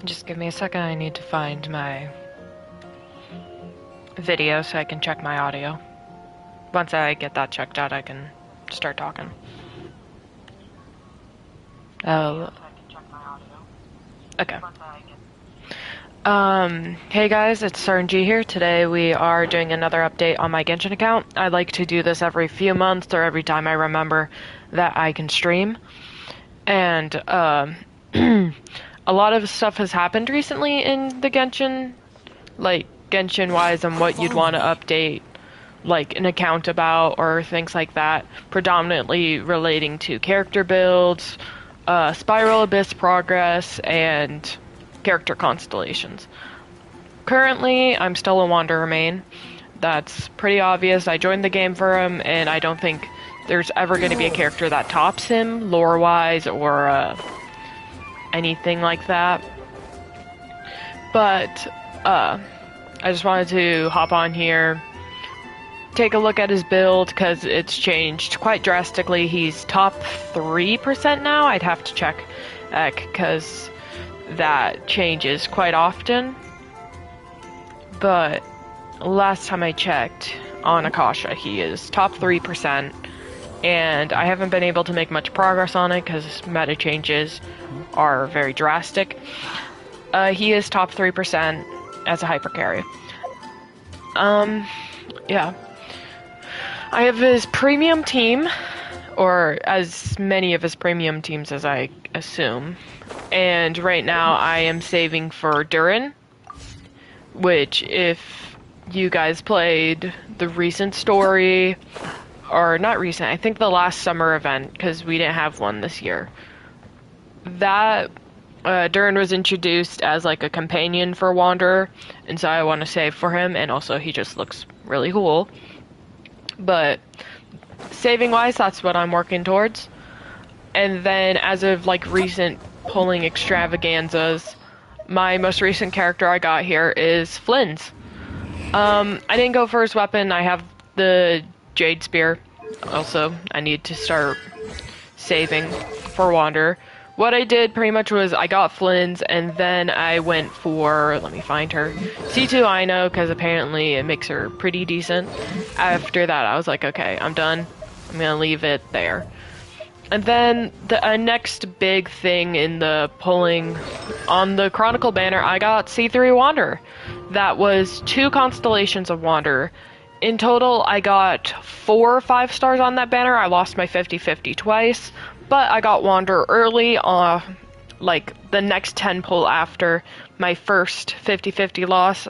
Just give me a second, I need to find my video so I can check my audio. Once I get that checked out, I can start talking. Oh. Okay. Hey guys, it's RNG here. Today we are doing another update on my Genshin account. I like to do this every few months or every time I remember that I can stream. And, a lot of stuff has happened recently in the Genshin, like Genshin-wise, and what you'd want to update, like, an account about or things like that, predominantly relating to character builds, Spiral Abyss progress, and character constellations. Currently, I'm still a Wanderer main. That's pretty obvious. I joined the game for him, and I don't think there's ever going to be a character that tops him, lore-wise, or anything like that. But, I just wanted to hop on here, take a look at his build, because it's changed quite drastically. He's top 3% now. I'd have to check, because that changes quite often. But last time I checked on Akasha, he is top 3%, and I haven't been able to make much progress on it because meta changes are very drastic. He is top 3% as a hyper carry. Yeah. I have his premium team, or as many of his premium teams as I assume. And right now I am saving for Durin, which if you guys played the recent story, or not recent, I think the last summer event, because we didn't have one this year, that Durin was introduced as like a companion for Wanderer, and so I want to save for him, and also he just looks really cool. But saving wise, that's what I'm working towards. And then as of like recent pulling extravaganzas, my most recent character I got here is Flynn's. I didn't go for his weapon. I have the Jade Spear. Also, I need to start saving for Wanderer. What I did pretty much was I got Flynn's, and then I went for, let me find her, C2 Ino, because apparently it makes her pretty decent. After that, I was like, okay, I'm done. I'm gonna leave it there. And then the next big thing in the pulling on the Chronicle banner, I got C3 Wanderer. That was 2 constellations of Wanderer. In total, I got 4 5 stars on that banner. I lost my 50-50 twice, but I got Wanderer early, like the next 10 pull after my first 50-50 loss.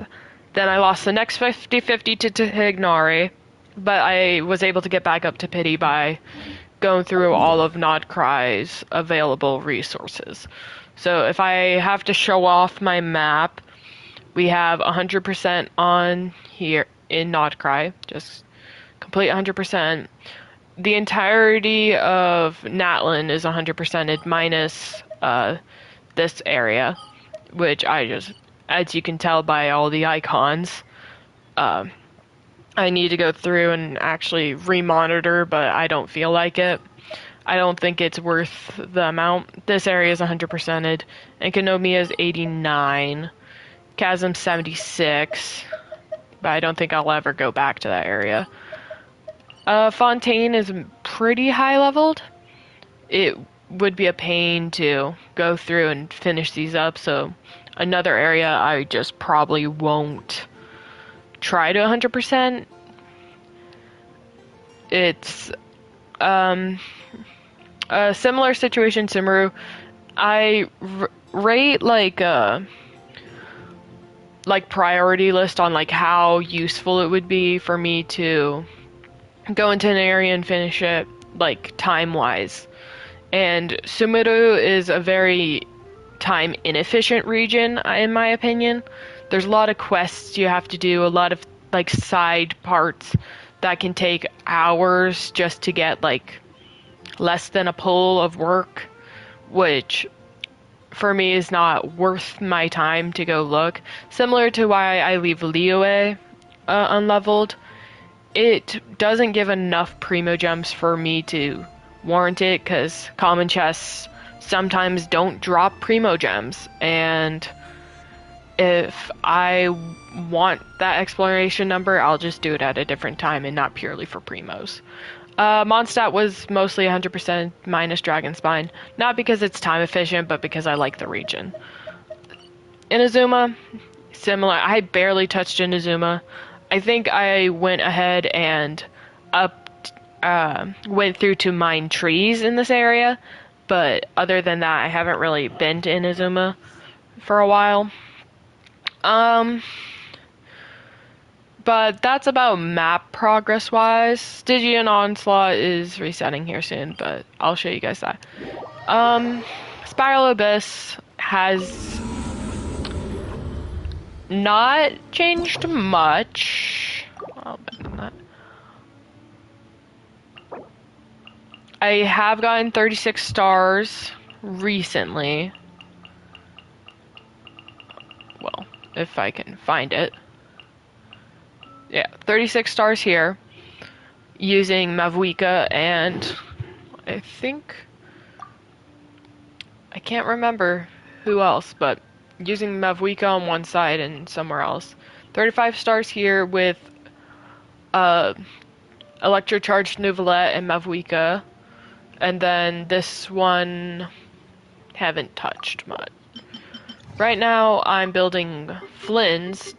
Then I lost the next 50-50 to Tignari, but I was able to get back up to Pity by going through all of Nodcry's available resources. So if I have to show off my map, we have 100% on here in Nodcry, just complete 100%. The entirety of Natlin is 100%ed minus this area, which I just, as you can tell by all the icons, I need to go through and actually remonitor, but I don't feel like it. I don't think it's worth the amount. This area is 100%ed, and Konomiya is 89, Chasm 76, but I don't think I'll ever go back to that area. Fontaine is pretty high leveled. It would be a pain to go through and finish these up, so another area I just probably won't try to 100%. It's a similar situation to Maru. I rate like priority list on like how useful it would be for me to go into an area and finish it like time wise. And Sumeru is a very time inefficient region in my opinion. There's a lot of quests you have to do, a lot of like side parts that can take hours just to get like less than a pull of work, which for me is not worth my time to go look. Similar to why I leave Liyue unleveled. It doesn't give enough primo gems for me to warrant it, because common chests sometimes don't drop primo gems, and if I want that exploration number, I'll just do it at a different time and not purely for primos. Mondstadt was mostly 100% minus Dragon Spine, not because it's time efficient, but because I like the region. Inazuma, similar. I barely touched Inazuma. I think I went ahead and went through to mine trees in this area, but other than that, I haven't really been to Inazuma for a while. But that's about map progress-wise. Stygian Onslaught is resetting here soon, but I'll show you guys that. Spiral Abyss has not changed much. I'll bet that. I have gotten 36 stars recently. Well, if I can find it. Yeah, 36 stars here. Using Mavuika and I think... I can't remember who else, but using Mavuika on one side and somewhere else. 35 stars here with Electrocharged Nuvolette and Mavuika. And then this one, haven't touched much. Right now, I'm building Flynn's,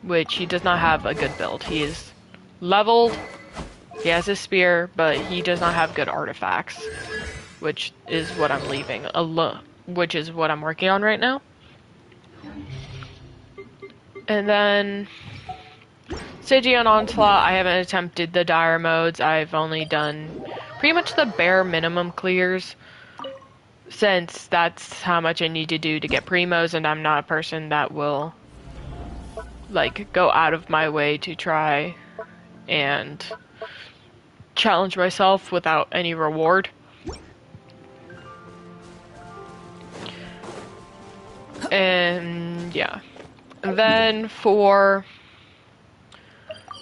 which he does not have a good build. He is leveled, he has his spear, but he does not have good artifacts, which is what I'm leaving, which is what I'm working on right now. And then Stygian Onslaught, I haven't attempted the dire modes. I've only done pretty much the bare minimum clears, since that's how much I need to do to get primos, and I'm not a person that will like go out of my way to try and challenge myself without any reward. And yeah. And then for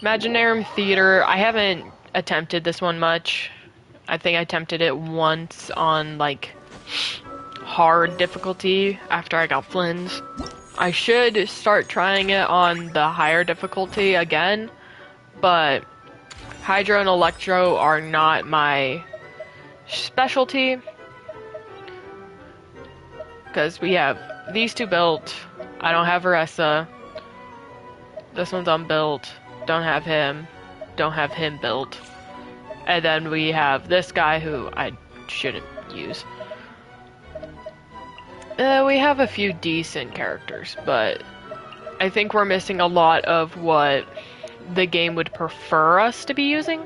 Imaginarium Theater, I haven't attempted this one much. I think I attempted it once on like hard difficulty after I got Flynn's. I should start trying it on the higher difficulty again, but Hydro and Electro are not my specialty, because we have these two built. I don't have Aressa. This one's unbuilt. Don't have him built. And then we have this guy who I shouldn't use. We have a few decent characters, but I think we're missing a lot of what the game would prefer us to be using,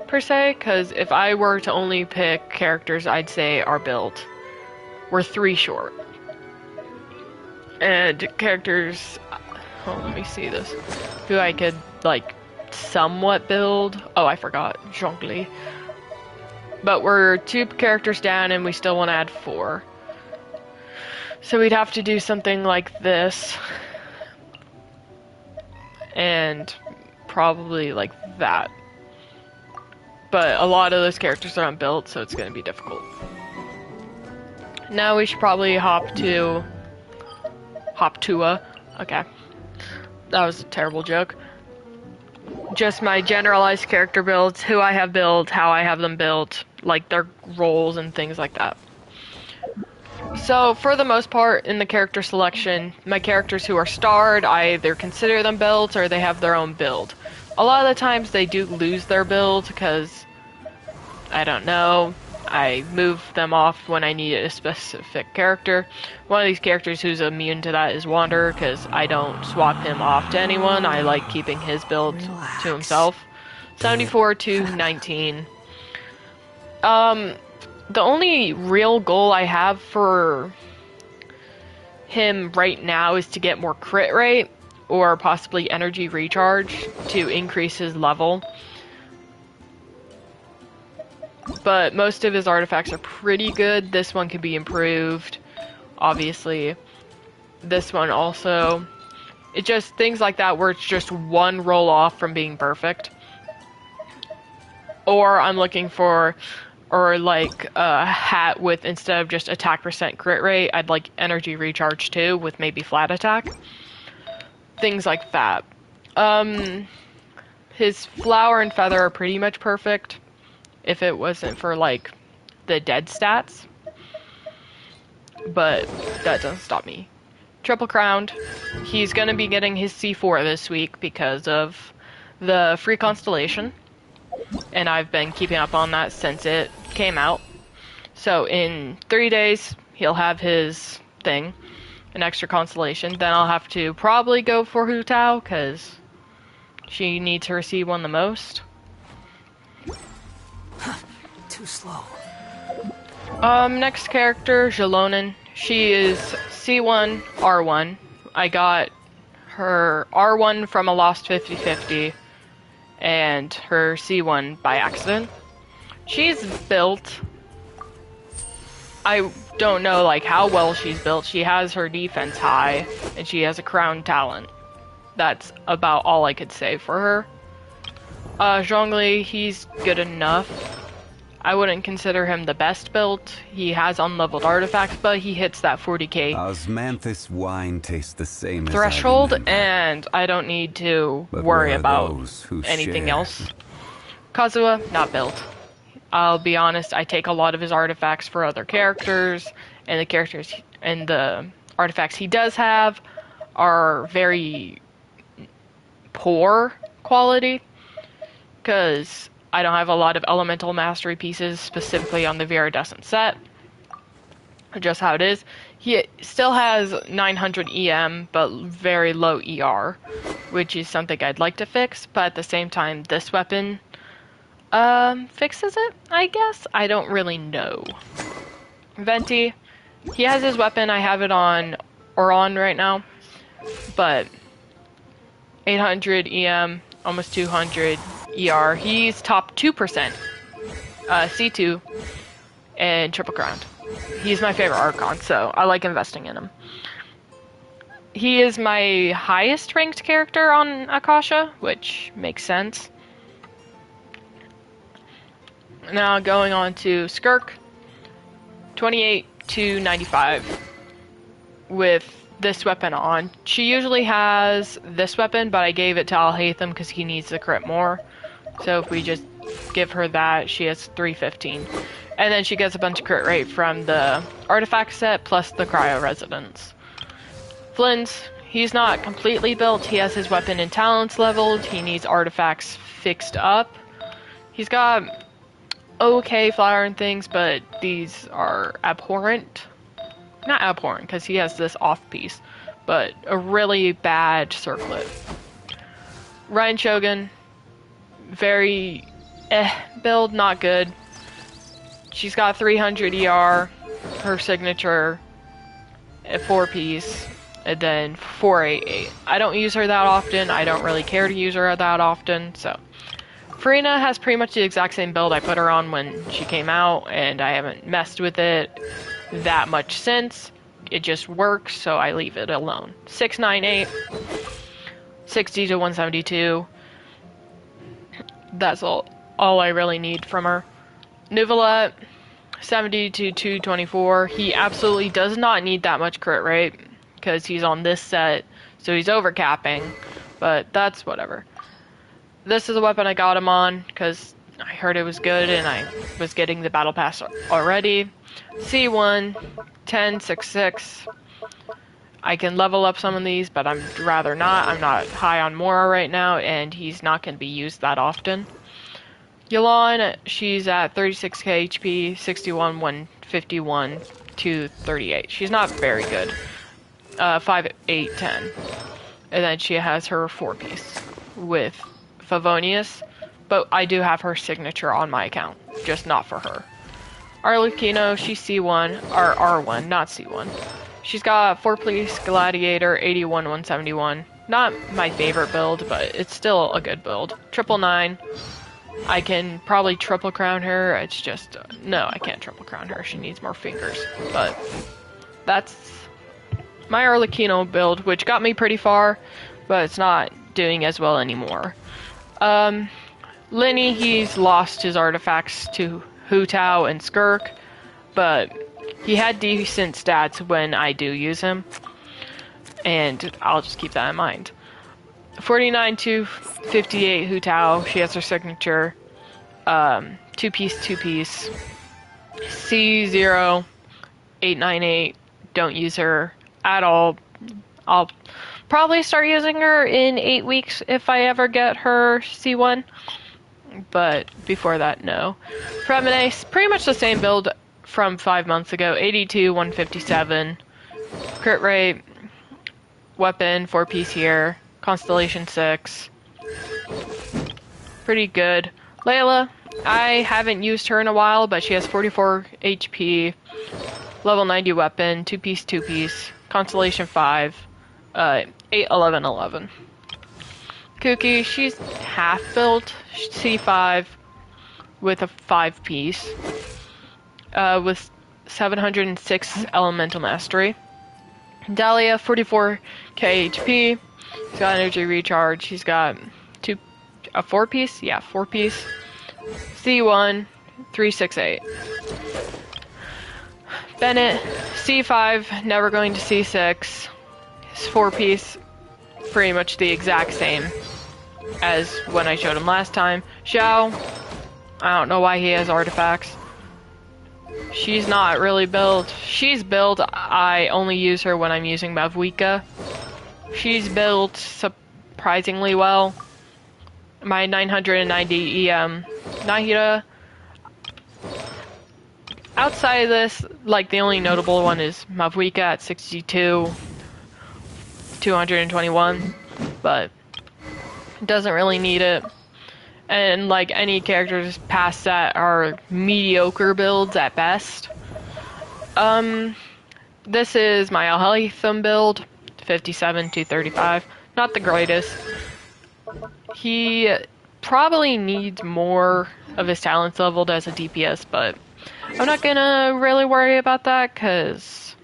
per se, because if I were to only pick characters I'd say are built, we're 3 short. And characters, oh, let me see this, who I could, like, somewhat build. Oh, I forgot, Zhongli. But we're 2 characters down and we still want to add 4. So we'd have to do something like this. And probably like that. But a lot of those characters are unbuilt, so it's going to be difficult. Now we should probably hop to a. Okay. That was a terrible joke. Just my generalized character builds, who I have built, how I have them built, like their roles and things like that. So, for the most part, in the character selection, my characters who are starred, I either consider them built or they have their own build. A lot of the times they do lose their build because, I don't know, I move them off when I need a specific character. One of these characters who's immune to that is Wander, because I don't swap him off to anyone. I like keeping his build to himself. 74 to 19. The only real goal I have for him right now is to get more crit rate, or possibly energy recharge to increase his level. But most of his artifacts are pretty good. This one could be improved, obviously. This one also. It just, things like that where it's just one roll off from being perfect. Or I'm looking for or like a hat with, instead of just attack percent crit rate, I'd like energy recharge too with maybe flat attack. Things like that. His flower and feather are pretty much perfect if it wasn't for like the dead stats. But that doesn't stop me. Triple crowned. He's gonna be getting his C4 this week because of the free constellation. And I've been keeping up on that since it came out. So in 3 days, he'll have his thing, an extra constellation. Then I'll have to probably go for Hu Tao, because she needs her C1 the most. Too slow. Next character, Jalonen. She is C1, R1. I got her R1 from a lost 50-50. And her C1 by accident. She's built. I don't know like how well she's built. She has her defense high, and she has a crown talent. That's about all I could say for her. Zhongli, he's good enough. I wouldn't consider him the best built. He has unleveled artifacts, but he hits that 40k Osmanthus wine tastes the same threshold, as I and I don't need to But worry where are about those who anything share? else. Kazuha, not built. I'll be honest, I take a lot of his artifacts for other characters, and the characters and the artifacts he does have are very poor quality, because I don't have a lot of elemental mastery pieces specifically on the Viridescent set. Just how it is. He still has 900 EM, but very low ER, which is something I'd like to fix, but at the same time, this weapon fixes it, I guess? I don't really know. Venti, he has his weapon, I have it on Oron right now, but 800 EM, almost 200 ER. He's top 2%, C2, and triple crowned. He's my favorite Archon, so I like investing in him. He is my highest ranked character on Akasha, which makes sense. Now going on to Skirk, 28 to 95 with this weapon on. She usually has this weapon, but I gave it to Alhaitham because he needs the crit more. So if we just give her that, she has 315. And then she gets a bunch of crit rate from the artifact set plus the cryo resonance. Flynn's, he's not completely built. He has his weapon and talents leveled. He needs artifacts fixed up. He's got okay flower and things, but these are abhorrent. Not abhorrent, because he has this off piece, but a really bad circlet. Ryan Shogun, very build, not good. She's got 300 ER, her signature, a 4-piece, and then 488. I don't use her that often. I don't really care to use her that often, so. Farina has pretty much the exact same build I put her on when she came out, and I haven't messed with it that much since. It just works, so I leave it alone. 698, 60 to 172. That's all I really need from her. Nuvalet, 70 to 224. He absolutely does not need that much crit rate, because he's on this set, so he's overcapping, but that's whatever. This is a weapon I got him on, because I heard it was good, and I was getting the battle pass already. C1, 1066. I can level up some of these, but I'd rather not. I'm not high on Mora right now, and he's not going to be used that often. Yulon, she's at 36k HP, 61, 151, 238. She's not very good. 5, 8, 10. And then she has her 4-piece with Favonius, but I do have her signature on my account, just not for her. Arlecchino, she's C1, or R1, not C1. She's got 4-piece Gladiator, 81, 171. Not my favorite build, but it's still a good build. 999. I can probably triple crown her. It's just, no, I can't triple crown her. She needs more fingers. But that's my Arlecchino build, which got me pretty far, but it's not doing as well anymore. Lenny, he's lost his artifacts to Hu Tao, and Skirk, but he had decent stats when I do use him, and I'll just keep that in mind. 49 to 58 Hu Tao, she has her signature. Two piece. C0 898, don't use her at all. I'll probably start using her in 8 weeks if I ever get her C1, but before that, no. Fremine, pretty much the same build from 5 months ago. 82, 157, crit rate, weapon, 4-piece here, Constellation 6. Pretty good. Layla, I haven't used her in a while, but she has 44 HP, level 90 weapon, 2-piece, Constellation 5, 8, 11, 11. Kuki, she's half built, C5, with a 5-piece, with 706 elemental mastery. Dahlia, 44k HP, she's got energy recharge, she's got a 4-piece? Yeah, 4-piece. C1, 368. Bennett, C5, never going to C6. His 4-piece, pretty much the exact same as when I showed him last time. Xiao, I don't know why he has artifacts. She's not really built. She's built, I only use her when I'm using Mavwika. She's built surprisingly well. My 990 EM Nahida. Outside of this, like, the only notable one is Mavwika at 62, 221, but doesn't really need it. And, like, any characters past that are mediocre builds at best. This is my Alhaitham build, 57 to 35. Not the greatest. He probably needs more of his talents leveled as a DPS, but I'm not gonna really worry about that because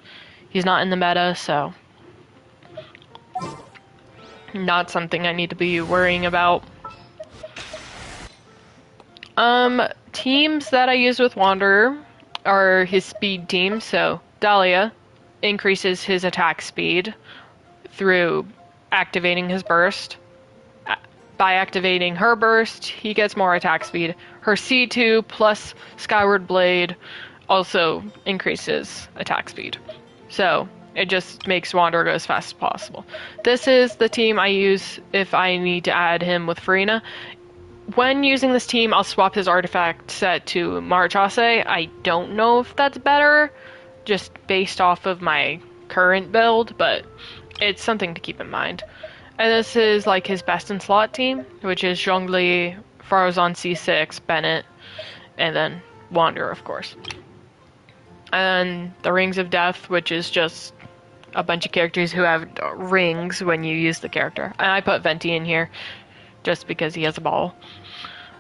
he's not in the meta, so not something I need to be worrying about. Teams that I use with Wanderer are his speed teams, so Dahlia increases his attack speed through activating his burst. By activating her burst, he gets more attack speed. Her C2 plus Skyward Blade also increases attack speed. So it just makes Wanderer go as fast as possible. This is the team I use if I need to add him with Farina. When using this team, I'll swap his artifact set to Marachase. I don't know if that's better, just based off of my current build, but it's something to keep in mind. And this is like his best in slot team, which is Zhongli, Farazan C6, Bennett, and then Wanderer, of course. And the Rings of Death, which is just a bunch of characters who have rings when you use the character. And I put Venti in here, just because he has a ball.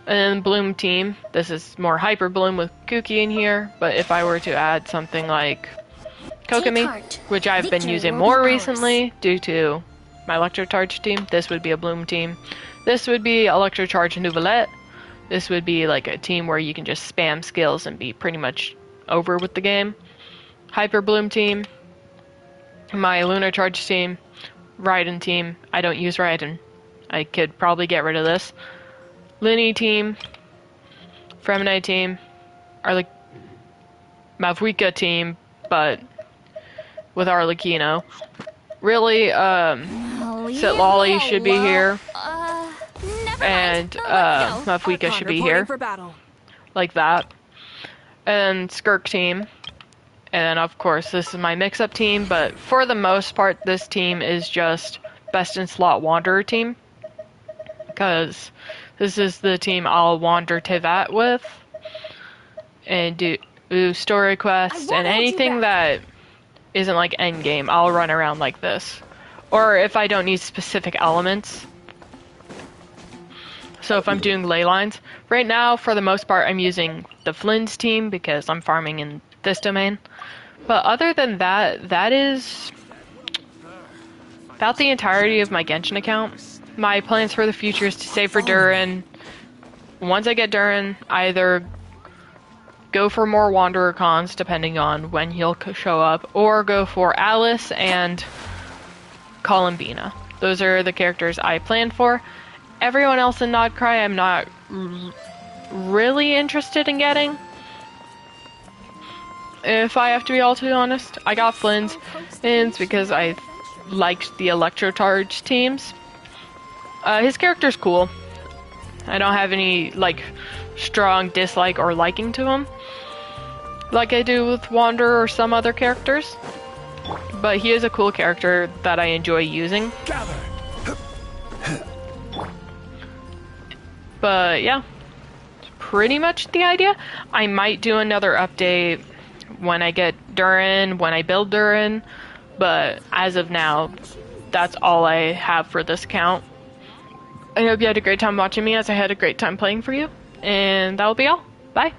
And then Bloom team, this is more Hyper Bloom with Kuki in here, but if I were to add something like Kokomi, which I've been using more recently due to my Electrocharge team, this would be a Bloom team. This would be Electrocharge Nouvelette. This would be like a team where you can just spam skills and be pretty much over with the game. Hyper Bloom team. My Lunar Charge team. Raiden team. I don't use Raiden. I could probably get rid of this. Linny team. Fremine team. Mavwika team, but with Arlecchino. Really, Sitlali should be here. And Mavwika should be here. Like that. And Skirk team. And of course, this is my mix-up team, but for the most part, this team is just best in slot Wanderer team. Because this is the team I'll wander Tevat with. And do story quests and anything that isn't like endgame, I'll run around like this. Or if I don't need specific elements. So if I'm doing ley lines, right now for the most part I'm using the Flynn's team because I'm farming in this domain. But other than that, that is about the entirety of my Genshin account. My plans for the future is to save for Durin. Once I get Durin, either go for more Wanderer cons depending on when he'll show up, or go for Alice and Columbina. Those are the characters I planned for. Everyone else in Nodcry I'm not really interested in getting. If I have to be all too honest, I got Flynn's because I liked the Electrocharge teams. His character's cool. I don't have any, like, strong dislike or liking to him, like I do with Wander or some other characters. But he is a cool character that I enjoy using. But yeah, pretty much the idea. I might do another update when I get Durin, when I build Durin, but as of now, that's all I have for this account. I hope you had a great time watching me as I had a great time playing for you, and that will be all. Bye!